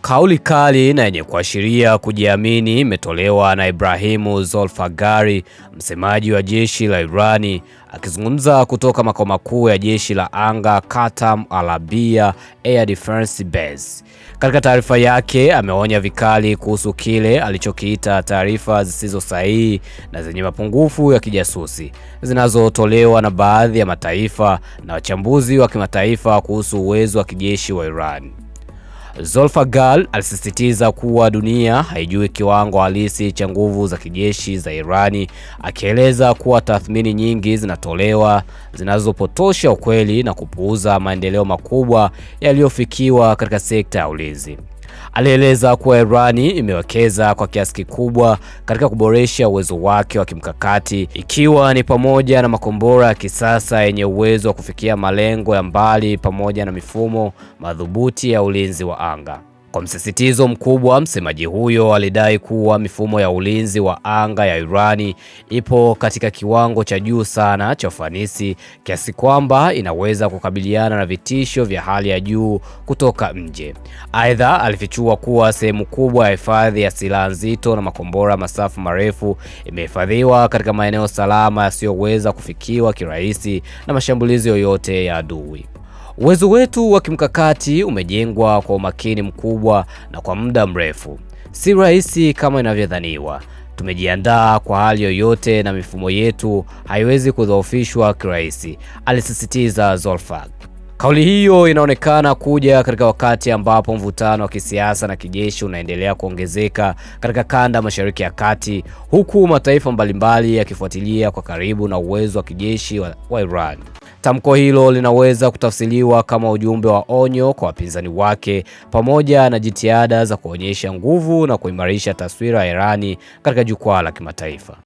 Kauli kali na yenye kuashiria kujiamini imetolewa na Ibrahim Zolfaghari, msemaji wa jeshi la Irani, akizungumza kutoka makao makuu ya jeshi la anga Qatam Al-Arabiya Air Defense Base. Katika taarifa yake, ameonya vikali kuhusu kile alichokiita taarifa zisizo sahihi na zenye mapungufu ya kijasusi zinazotolewa na baadhi ya mataifa na wachambuzi wa kimataifa kuhusu uwezo wa kijeshi wa Iran. Zolfaghari alisisitiza kuwa dunia haijui kiwango halisi cha nguvu za kijeshi za Irani, akieleza kuwa tathmini nyingi zinatolewa zinazopotosha ukweli na kupuuza maendeleo makubwa yaliyofikiwa katika sekta ya ulinzi. Alieleza kuwa Irani imewekeza kwa kiasi kikubwa katika kuboresha uwezo wake wa kimkakati, ikiwa ni pamoja na makombora ya kisasa yenye uwezo wa kufikia malengo ya mbali pamoja na mifumo madhubuti ya ulinzi wa anga. Kwa msisitizo mkubwa, msemaji huyo alidai kuwa mifumo ya ulinzi wa anga ya Irani ipo katika kiwango cha juu sana cha ufanisi kiasi kwamba inaweza kukabiliana na vitisho vya hali ya juu kutoka nje. Aidha, alifichua kuwa sehemu kubwa ya hifadhi ya silaha nzito na makombora masafa marefu imehifadhiwa katika maeneo salama yasiyoweza kufikiwa kirahisi na mashambulizi yoyote ya adui. Uwezo wetu wa kimkakati umejengwa kwa umakini mkubwa na kwa muda mrefu. Si rahisi kama inavyodhaniwa. Tumejiandaa kwa hali yoyote na mifumo yetu haiwezi kudhoofishwa kirahisi, alisisitiza Zolfaghari. Kauli hiyo inaonekana kuja katika wakati ambapo mvutano wa kisiasa na kijeshi unaendelea kuongezeka katika kanda Mashariki ya Kati, huku mataifa mbalimbali yakifuatilia kwa karibu na uwezo wa kijeshi wa Iran. Tamko hilo linaweza kutafsiriwa kama ujumbe wa onyo kwa wapinzani wake, pamoja na jitihada za kuonyesha nguvu na kuimarisha taswira ya Irani katika jukwaa la kimataifa.